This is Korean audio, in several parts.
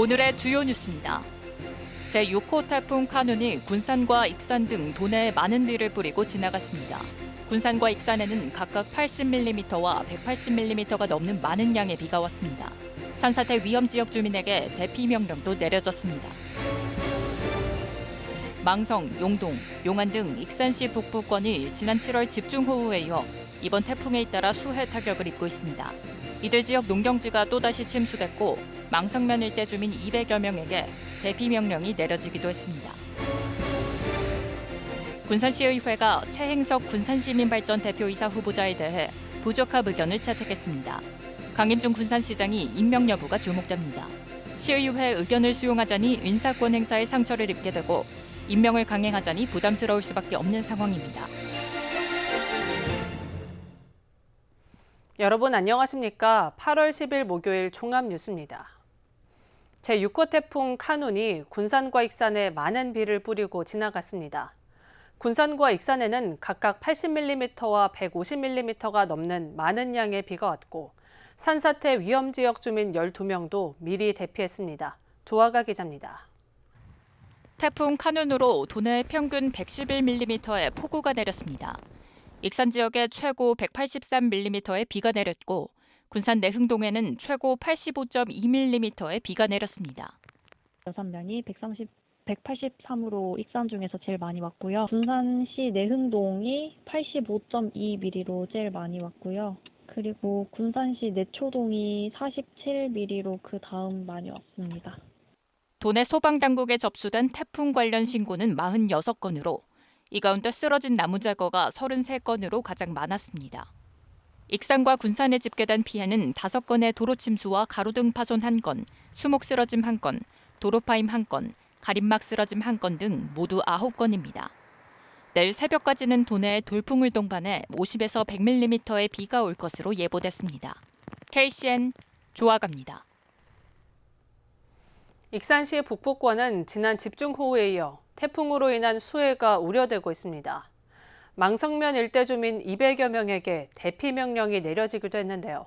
오늘의 주요 뉴스입니다. 제6호 태풍 카눈이 군산과 익산 등 도내에 많은 비를 뿌리고 지나갔습니다. 군산과 익산에는 각각 80mm와 180mm가 넘는 많은 양의 비가 왔습니다. 산사태 위험 지역 주민에게 대피 명령도 내려졌습니다. 망성, 용동, 용안 등 익산시 북부권이 지난 7월 집중호우에 이어 이번 태풍에 잇따라 수해 타격을 입고 있습니다. 이들 지역 농경지가 또다시 침수됐고 망성면 일대 주민 200여 명에게 대피 명령이 내려지기도 했습니다. 군산시의회가 최행석 군산시민발전 대표이사 후보자에 대해 부적합 의견을 채택했습니다. 강인중 군산시장이 임명 여부가 주목됩니다. 시의회 의견을 수용하자니 인사권 행사에 상처를 입게 되고 임명을 강행하자니 부담스러울 수밖에 없는 상황입니다. 여러분 안녕하십니까? 8월 10일 목요일 종합뉴스입니다. 제6호 태풍 카눈이 군산과 익산에 많은 비를 뿌리고 지나갔습니다. 군산과 익산에는 각각 80mm와 150mm가 넘는 많은 양의 비가 왔고 산사태 위험 지역 주민 12명도 미리 대피했습니다. 조아가 기자입니다. 태풍 카눈으로 도내에 평균 111mm의 폭우가 내렸습니다. 익산 지역에 최고 183mm의 비가 내렸고 군산 내흥동에는 최고 85.2mm의 비가 내렸습니다. 6면이 183으로 익산 중에서 제일 많이 왔고요. 군산시 내흥동이 85.2mm로 제일 많이 왔고요. 그리고 군산시 내초동이 47mm로 그 다음 많이 왔습니다. 도내 소방당국에 접수된 태풍 관련 신고는 46건으로 이 가운데 쓰러진 나무 제거가 33건으로 가장 많았습니다. 익산과 군산에 집계된 피해는 5건의 도로 침수와 가로등 파손 1건, 수목 쓰러짐 1건, 도로 파임 1건, 가림막 쓰러짐 1건 등 모두 9건입니다. 내일 새벽까지는 도내에 돌풍을 동반해 50에서 100mm의 비가 올 것으로 예보됐습니다. KCN 조아가입니다. 익산시 북부권은 지난 집중호우에 이어 태풍으로 인한 수해가 우려되고 있습니다. 망성면 일대 주민 200여 명에게 대피 명령이 내려지기도 했는데요.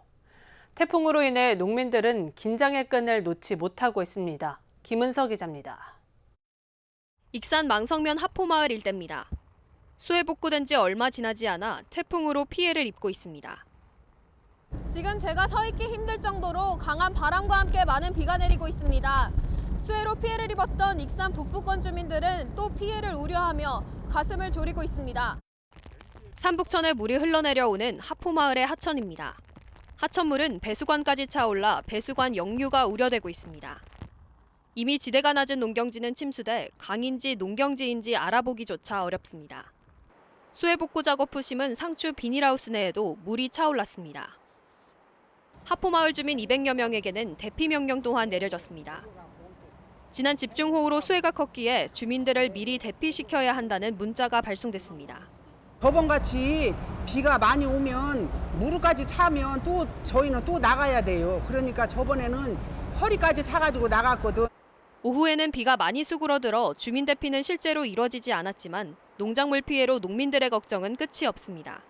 태풍으로 인해 농민들은 긴장의 끈을 놓지 못하고 있습니다. 김은서 기자입니다. 익산 망성면 하포마을 일대입니다. 수해 복구된 지 얼마 지나지 않아 태풍으로 피해를 입고 있습니다. 지금 제가 서 있기 힘들 정도로 강한 바람과 함께 많은 비가 내리고 있습니다. 수해로 피해를 입었던 익산 북부권 주민들은 또 피해를 우려하며 가슴을 졸이고 있습니다. 산북천에 물이 흘러내려오는 하포마을의 하천입니다. 하천물은 배수관까지 차올라 배수관 역류가 우려되고 있습니다. 이미 지대가 낮은 농경지는 침수돼 강인지 농경지인지 알아보기조차 어렵습니다. 수해 복구 작업 후 심은 상추 비닐하우스 내에도 물이 차올랐습니다. 하포마을 주민 200여 명에게는 대피 명령 또한 내려졌습니다. 지난 집중호우로 수해가 컸기에 주민들을 미리 대피시켜야 한다는 문자가 발송됐습니다. 저번같이 비가 많이 오면 무릎까지 차면 또 저희는 또 나가야 돼요. 그러니까 저번에는 허리까지 차가지고 나갔거든. 오후에는 비가 많이 수그러들어 주민 대피는 실제로 이뤄지지 않았지만 농작물 피해로 농민들의 걱정은 끝이 없습니다.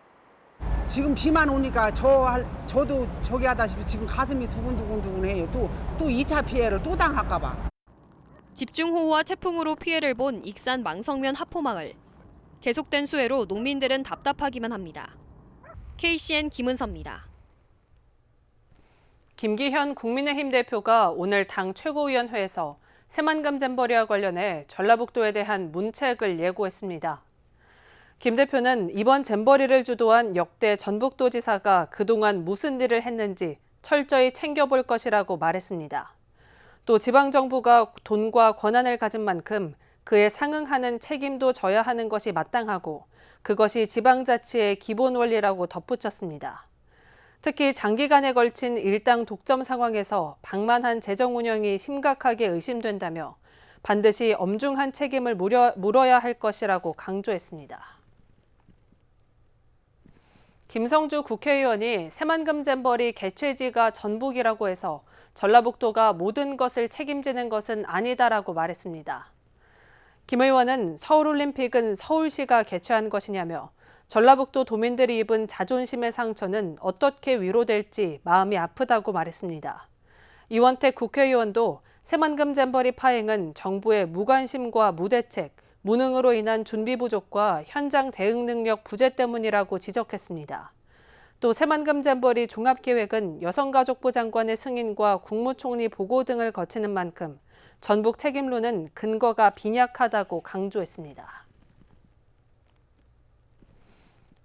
지금 비만 오니까 저도 저기 하다시피 지금 가슴이 두근두근해요. 또 2차 피해를 또 당할까 봐. 집중호우와 태풍으로 피해를 본 익산 망성면 하포마을. 계속된 수해로 농민들은 답답하기만 합니다. KCN 김은서입니다. 김기현 국민의힘 대표가 오늘 당 최고위원회에서 새만금 잼버리와 관련해 전라북도에 대한 문책을 예고했습니다. 김 대표는 이번 잼버리를 주도한 역대 전북도지사가 그동안 무슨 일을 했는지 철저히 챙겨볼 것이라고 말했습니다. 또 지방정부가 돈과 권한을 가진 만큼 그에 상응하는 책임도 져야 하는 것이 마땅하고 그것이 지방자치의 기본 원리라고 덧붙였습니다. 특히 장기간에 걸친 일당 독점 상황에서 방만한 재정 운영이 심각하게 의심된다며 반드시 엄중한 책임을 물어야 할 것이라고 강조했습니다. 김성주 국회의원이 새만금 잼버리 개최지가 전북이라고 해서 전라북도가 모든 것을 책임지는 것은 아니다라고 말했습니다. 김 의원은 서울올림픽은 서울시가 개최한 것이냐며 전라북도 도민들이 입은 자존심의 상처는 어떻게 위로될지 마음이 아프다고 말했습니다. 이원택 국회의원도 새만금 잼버리 파행은 정부의 무관심과 무대책, 무능으로 인한 준비 부족과 현장 대응 능력 부재 때문이라고 지적했습니다. 또 새만금 잼버리 종합계획은 여성가족부 장관의 승인과 국무총리 보고 등을 거치는 만큼 전북 책임론은 근거가 빈약하다고 강조했습니다.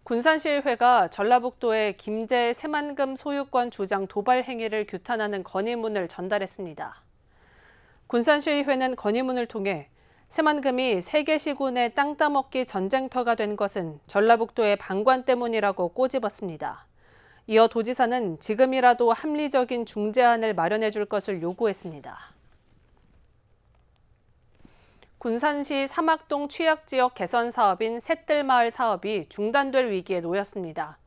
군산시의회가 전라북도에 김제 새만금 소유권 주장 도발 행위를 규탄하는 건의문을 전달했습니다. 군산시의회는 건의문을 통해 새만금이 세계시군의 땅 따먹기 전쟁터가 된 것은 전라북도의 방관 때문이라고 꼬집었습니다. 이어 도지사는 지금이라도 합리적인 중재안을 마련해 줄 것을 요구했습니다. 군산시 사막동 취약지역 개선 사업인 샛들마을 사업이 중단될 위기에 놓였습니다.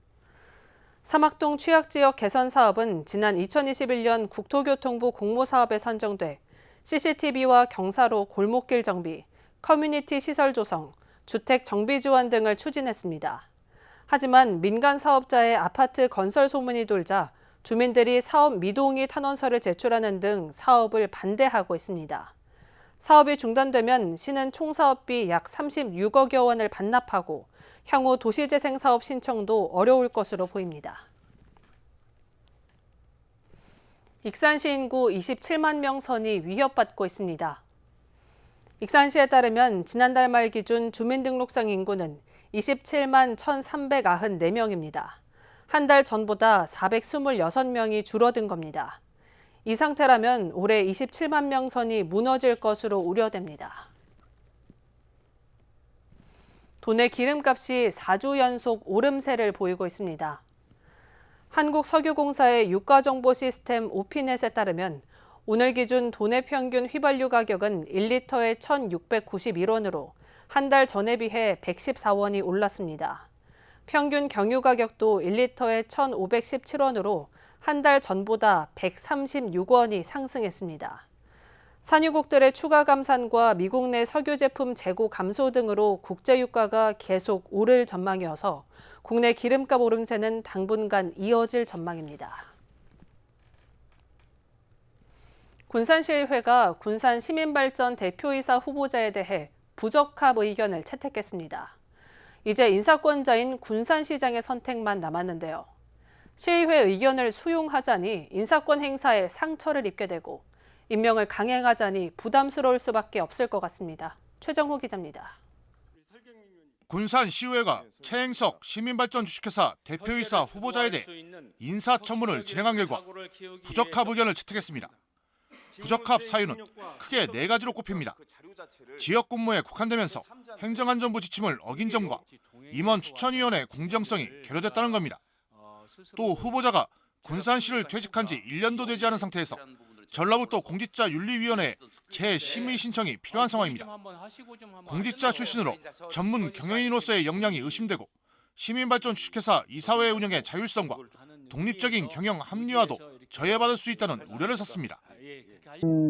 사막동 취약지역 개선 사업은 지난 2021년 국토교통부 공모사업에 선정돼 CCTV와 경사로 골목길 정비, 커뮤니티 시설 조성, 주택 정비 지원 등을 추진했습니다. 하지만 민간 사업자의 아파트 건설 소문이 돌자 주민들이 사업 미동의 탄원서를 제출하는 등 사업을 반대하고 있습니다. 사업이 중단되면 시는 총 사업비 약 36억여 원을 반납하고 향후 도시재생 사업 신청도 어려울 것으로 보입니다. 익산시 인구 27만 명 선이 위협받고 있습니다. 익산시에 따르면 지난달 말 기준 주민등록상 인구는 27만 1,394명입니다. 한 달 전보다 426명이 줄어든 겁니다. 이 상태라면 올해 27만 명 선이 무너질 것으로 우려됩니다. 도내 기름값이 4주 연속 오름세를 보이고 있습니다. 한국석유공사의 유가정보 시스템 오피넷에 따르면 오늘 기준 도내 평균 휘발유 가격은 1리터에 1,691원으로 한 달 전에 비해 114원이 올랐습니다. 평균 경유 가격도 1리터에 1,517원으로 한 달 전보다 136원이 상승했습니다. 산유국들의 추가 감산과 미국 내 석유 제품 재고 감소 등으로 국제 유가가 계속 오를 전망이어서 국내 기름값 오름세는 당분간 이어질 전망입니다. 군산시의회가 군산 시민발전 대표이사 후보자에 대해 부적합 의견을 채택했습니다. 이제 인사권자인 군산시장의 선택만 남았는데요. 시의회 의견을 수용하자니 인사권 행사에 상처를 입게 되고 임명을 강행하자니 부담스러울 수밖에 없을 것 같습니다. 최정호 기자입니다. 군산시의회가 최행석 시민발전 주식회사 대표이사 후보자에 대해 인사청문을 진행한 결과 부적합 의견을 채택했습니다. 부적합 사유는 크게 4가지로 꼽힙니다. 지역 근무에 국한되면서 행정안전부 지침을 어긴 점과 임원 추천위원회 공정성이 결여됐다는 겁니다. 또 후보자가 군산시를 퇴직한 지 1년도 되지 않은 상태에서 전라북도 공직자윤리위원회에 재심의 신청이 필요한 상황입니다. 공직자 출신으로 전문 경영인으로서의 역량이 의심되고 시민발전 주식회사 이사회 운영의 자율성과 독립적인 경영 합리화도 저해받을 수 있다는 우려를 샀습니다.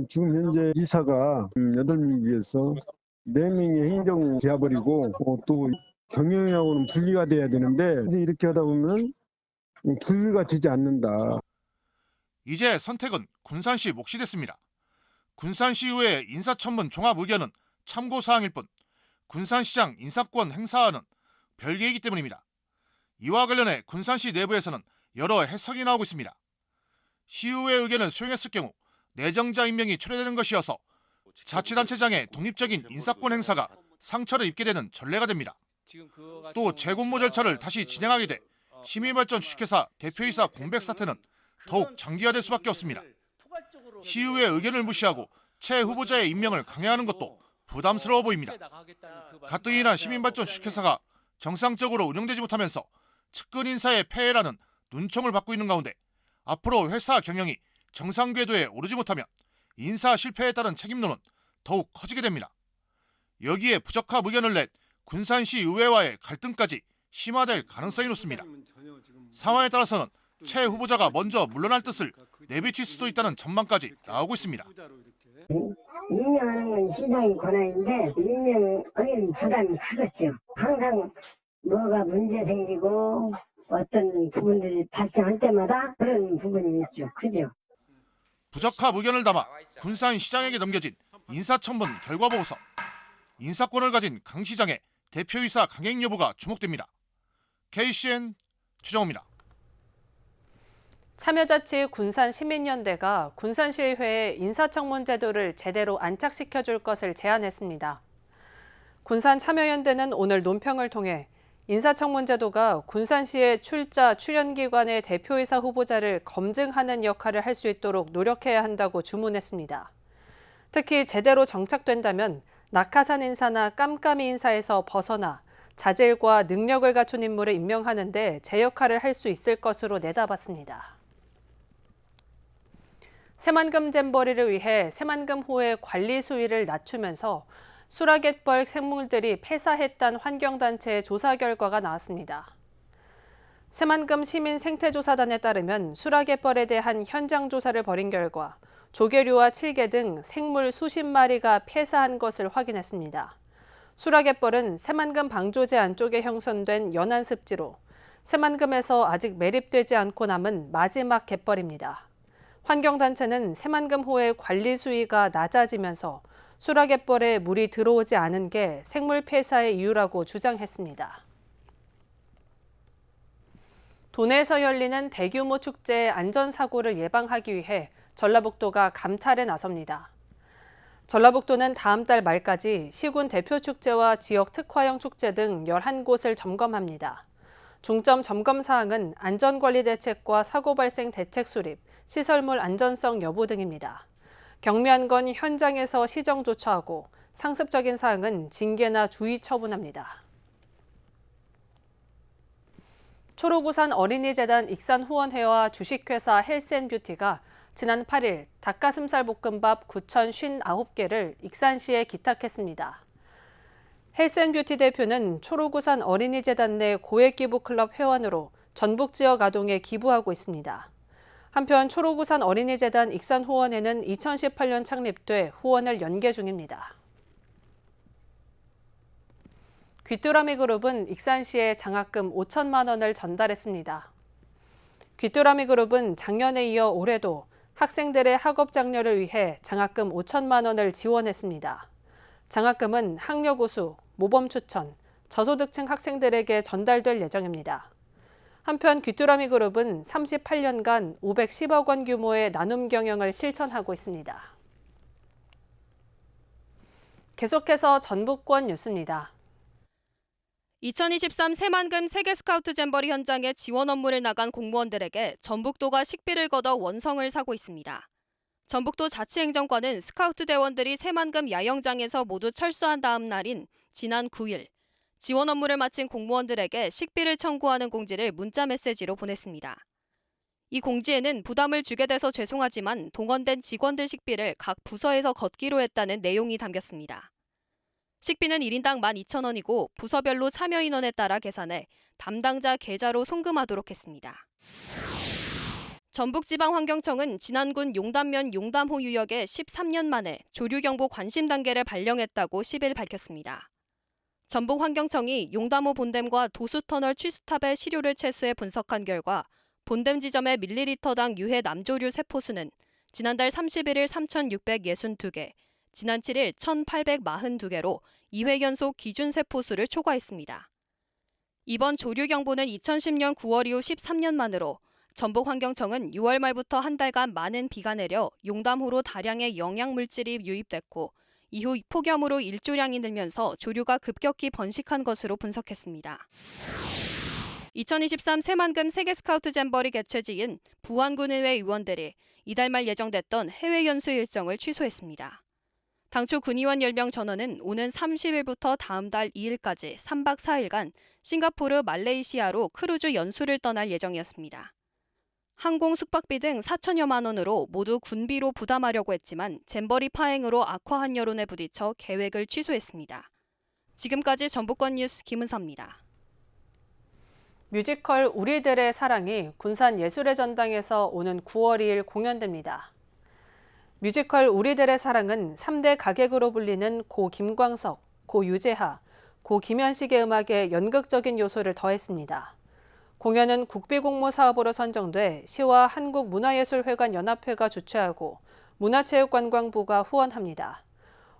지금 현재 이사가 8명에서 4명이 행정 되어버리고 또 경영하고는 분리가 돼야 되는데 이렇게 하다 보면 분리가 되지 않는다. 이제 선택은 군산시 몫이 됐습니다. 군산시의회 인사청문 종합의견은 참고사항일 뿐 군산시장 인사권 행사와는 별개이기 때문입니다. 이와 관련해 군산시 내부에서는 여러 해석이 나오고 있습니다. 시의회 의견을 수용했을 경우 내정자 임명이 철회되는 것이어서 자치단체장의 독립적인 인사권 행사가 상처를 입게 되는 전례가 됩니다. 또 재공모 절차를 다시 진행하게 돼 시민발전 주식회사 대표이사 공백 사태는 더욱 장기화될 수밖에 없습니다. 시의회 의견을 무시하고 최 후보자의 임명을 강행하는 것도 부담스러워 보입니다. 가뜩이나 시민발전 주식회사가 정상적으로 운영되지 못하면서 측근 인사의 폐해라는 눈총을 받고 있는 가운데 앞으로 회사 경영이 정상 궤도에 오르지 못하면 인사 실패에 따른 책임론은 더욱 커지게 됩니다. 여기에 부적합 의견을 낸 군산시 의회와의 갈등까지 심화될 가능성이 높습니다. 상황에 따라서는 최 후보자가 먼저 물러날 뜻을 내비칠 수도 있다는 전망까지 나오고 있습니다. 임명하는 건 시장의 권한인데 임명하기는 부담이 크겠죠. 항상 뭐가 문제 생기고 어떤 부분들이 발생할 때마다 그런 부분이 있죠. 그죠? 부적합 의견을 담아 군산시장에게 넘겨진 인사청문 결과보고서. 인사권을 가진 강 시장의 대표이사 강행 여부가 주목됩니다. KCN 최정호입니다. 참여자치 군산시민연대가 군산시의회에 인사청문 제도를 제대로 안착시켜줄 것을 제안했습니다. 군산참여연대는 오늘 논평을 통해 인사청문 제도가 군산시의 출자 출연기관의 대표이사 후보자를 검증하는 역할을 할 수 있도록 노력해야 한다고 주문했습니다. 특히 제대로 정착된다면 낙하산 인사나 깜깜이 인사에서 벗어나 자질과 능력을 갖춘 인물을 임명하는 데 제 역할을 할 수 있을 것으로 내다봤습니다. 새만금 잼버리를 위해 새만금호의 관리 수위를 낮추면서 수라갯벌 생물들이 폐사했다는 환경단체의 조사 결과가 나왔습니다. 새만금 시민생태조사단에 따르면 수라갯벌에 대한 현장 조사를 벌인 결과 조개류와 칠개 등 생물 수십 마리가 폐사한 것을 확인했습니다. 수라갯벌은 새만금 방조제 안쪽에 형성된 연안 습지로 새만금에서 아직 매립되지 않고 남은 마지막 갯벌입니다. 환경단체는 새만금호의 관리 수위가 낮아지면서 수라갯벌에 물이 들어오지 않은 게 생물 폐사의 이유라고 주장했습니다. 도내에서 열리는 대규모 축제의 안전사고를 예방하기 위해 전라북도가 감찰에 나섭니다. 전라북도는 다음 달 말까지 시군 대표 축제와 지역 특화형 축제 등 11곳을 점검합니다. 중점 점검 사항은 안전관리 대책과 사고 발생 대책 수립, 시설물 안전성 여부 등입니다. 경미한 건 현장에서 시정 조처하고 상습적인 사항은 징계나 주의 처분합니다. 초록우산 어린이재단 익산후원회와 주식회사 헬스앤뷰티가 지난 8일 닭가슴살 볶음밥 9,059개를 익산시에 기탁했습니다. 헬스앤뷰티 대표는 초록우산 어린이재단 내 고액기부클럽 회원으로 전북 지역 아동에 기부하고 있습니다. 한편 초록우산 어린이재단 익산후원회는 2018년 창립돼 후원을 연계 중입니다. 귀뚜라미 그룹은 익산시에 장학금 5천만 원을 전달했습니다. 귀뚜라미 그룹은 작년에 이어 올해도 학생들의 학업 장려를 위해 장학금 5천만 원을 지원했습니다. 장학금은 학력 우수, 모범 추천, 저소득층 학생들에게 전달될 예정입니다. 한편 귀뚜라미 그룹은 38년간 510억 원 규모의 나눔 경영을 실천하고 있습니다. 계속해서 전북권 뉴스입니다. 2023 새만금 세계 스카우트 잼버리 현장에 지원 업무를 나간 공무원들에게 전북도가 식비를 걷어 원성을 사고 있습니다. 전북도 자치행정관은 스카우트 대원들이 새만금 야영장에서 모두 철수한 다음 날인 지난 9일 지원 업무를 마친 공무원들에게 식비를 청구하는 공지를 문자 메시지로 보냈습니다. 이 공지에는 부담을 주게 돼서 죄송하지만 동원된 직원들 식비를 각 부서에서 걷기로 했다는 내용이 담겼습니다. 식비는 1인당 12,000원이고 부서별로 참여 인원에 따라 계산해 담당자 계좌로 송금하도록 했습니다. 전북지방환경청은 진안군 용담면 용담호 유역에 13년 만에 조류경보 관심 단계를 발령했다고 10일 밝혔습니다. 전북환경청이 용담호 본댐과 도수터널 취수탑의 시료를 채수해 분석한 결과 본댐 지점의 밀리리터당 유해 남조류 세포수는 지난달 31일 3,662개, 지난 7일 1,842개로 2회 연속 기준 세포수를 초과했습니다. 이번 조류 경보는 2010년 9월 이후 13년 만으로 전북환경청은 6월 말부터 한 달간 많은 비가 내려 용담호로 다량의 영양물질이 유입됐고 이후 폭염으로 일조량이 늘면서 조류가 급격히 번식한 것으로 분석했습니다. 2023 새만금 세계 스카우트 잼버리 개최지인 부안군의회 의원들이 이달 말 예정됐던 해외 연수 일정을 취소했습니다. 당초 군의원 10명 전원은 오는 30일부터 다음 달 2일까지 3박 4일간 싱가포르, 말레이시아로 크루즈 연수를 떠날 예정이었습니다. 항공 숙박비 등 4천여만 원으로 모두 군비로 부담하려고 했지만 잼버리 파행으로 악화한 여론에 부딪혀 계획을 취소했습니다. 지금까지 전북권 뉴스 김은서입니다. 뮤지컬 우리들의 사랑이 군산예술의 전당에서 오는 9월 2일 공연됩니다. 뮤지컬 우리들의 사랑은 3대 가객으로 불리는 고 김광석, 고 유재하, 고 김현식의 음악에 연극적인 요소를 더했습니다. 공연은 국비공모 사업으로 선정돼 시와 한국문화예술회관연합회가 주최하고 문화체육관광부가 후원합니다.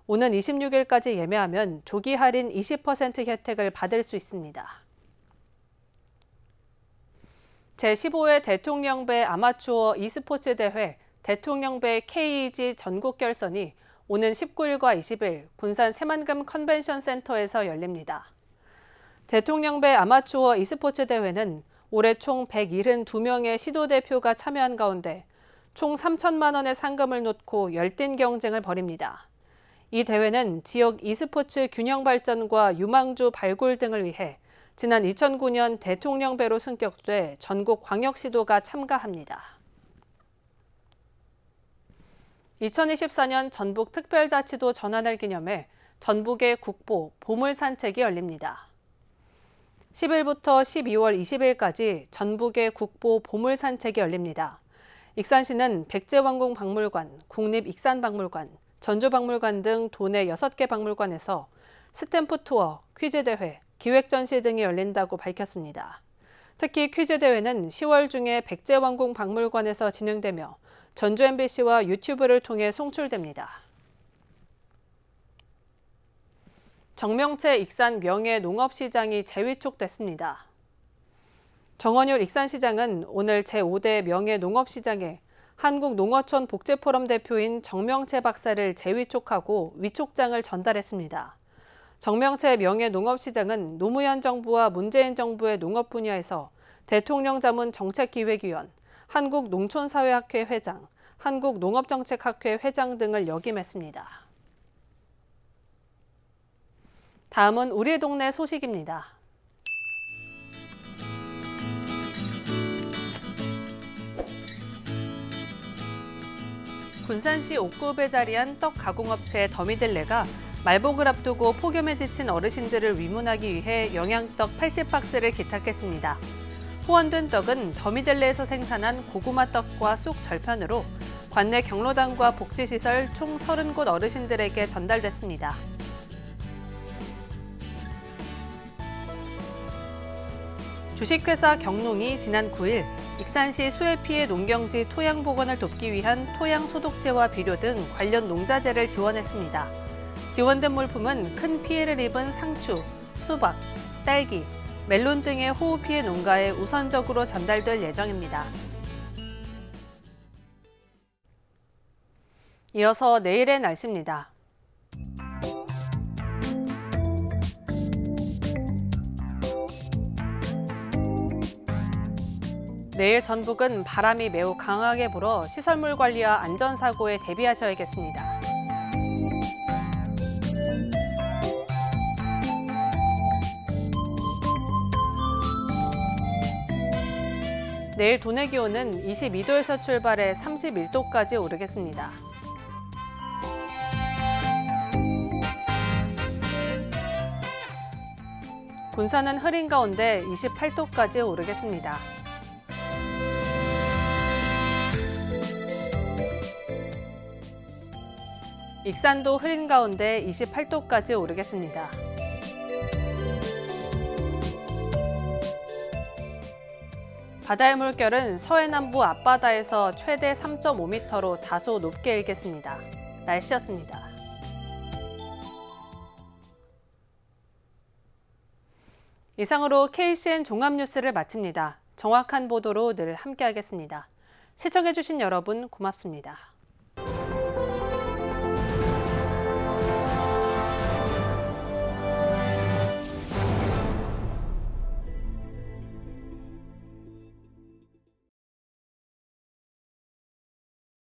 오는 26일까지 예매하면 조기 할인 20% 혜택을 받을 수 있습니다. 제15회 대통령배 아마추어 e스포츠 대회 대통령배 KEG 전국 결선이 오는 19일과 20일 군산 새만금 컨벤션 센터에서 열립니다. 대통령배 아마추어 e스포츠 대회는 올해 총 172명의 시도 대표가 참여한 가운데 총 3천만 원의 상금을 놓고 열띤 경쟁을 벌입니다. 이 대회는 지역 e스포츠 균형 발전과 유망주 발굴 등을 위해 지난 2009년 대통령배로 승격돼 전국 광역시도가 참가합니다. 2024년 전북특별자치도 전환을 기념해 전북의 국보 보물산책이 열립니다. 10일부터 12월 20일까지 전북의 국보 보물산책이 열립니다. 익산시는 백제왕궁박물관, 국립익산박물관, 전주박물관 등 도내 6개 박물관에서 스탬프 투어, 퀴즈 대회, 기획 전시 등이 열린다고 밝혔습니다. 특히 퀴즈 대회는 10월 중에 백제왕궁박물관에서 진행되며 전주 MBC와 유튜브를 통해 송출됩니다. 정명채 익산 명예농업시장이 재위촉됐습니다. 정원율 익산시장은 오늘 제5대 명예농업시장에 한국농어촌 복지포럼 대표인 정명채 박사를 재위촉하고 위촉장을 전달했습니다. 정명채 명예농업시장은 노무현 정부와 문재인 정부의 농업 분야에서 대통령 자문 정책기획위원, 한국농촌사회학회 회장, 한국농업정책학회 회장 등을 역임했습니다. 다음은 우리 동네 소식입니다. 군산시 옥구읍에 자리한 떡 가공업체 더미들레가 말복을 앞두고 폭염에 지친 어르신들을 위문하기 위해 영양떡 80박스를 기탁했습니다. 후원된 떡은 더미들레에서 생산한 고구마 떡과 쑥 절편으로 관내 경로당과 복지시설 총 30곳 어르신들에게 전달됐습니다. 주식회사 경농이 지난 9일 익산시 수해 피해 농경지 토양 복원을 돕기 위한 토양 소독제와 비료 등 관련 농자재를 지원했습니다. 지원된 물품은 큰 피해를 입은 상추, 수박, 딸기, 멜론 등의 호우 피해 농가에 우선적으로 전달될 예정입니다. 이어서 내일의 날씨입니다. 내일 전북은 바람이 매우 강하게 불어 시설물 관리와 안전사고에 대비하셔야겠습니다. 내일 도내 기온은 22도에서 출발해 31도까지 오르겠습니다. 군산은 흐린 가운데 28도까지 오르겠습니다. 익산도 흐린 가운데 28도까지 오르겠습니다. 바다의 물결은 서해남부 앞바다에서 최대 3.5m로 다소 높게 일겠습니다. 날씨였습니다. 이상으로 KCN 종합뉴스를 마칩니다. 정확한 보도로 늘 함께하겠습니다. 시청해주신 여러분 고맙습니다.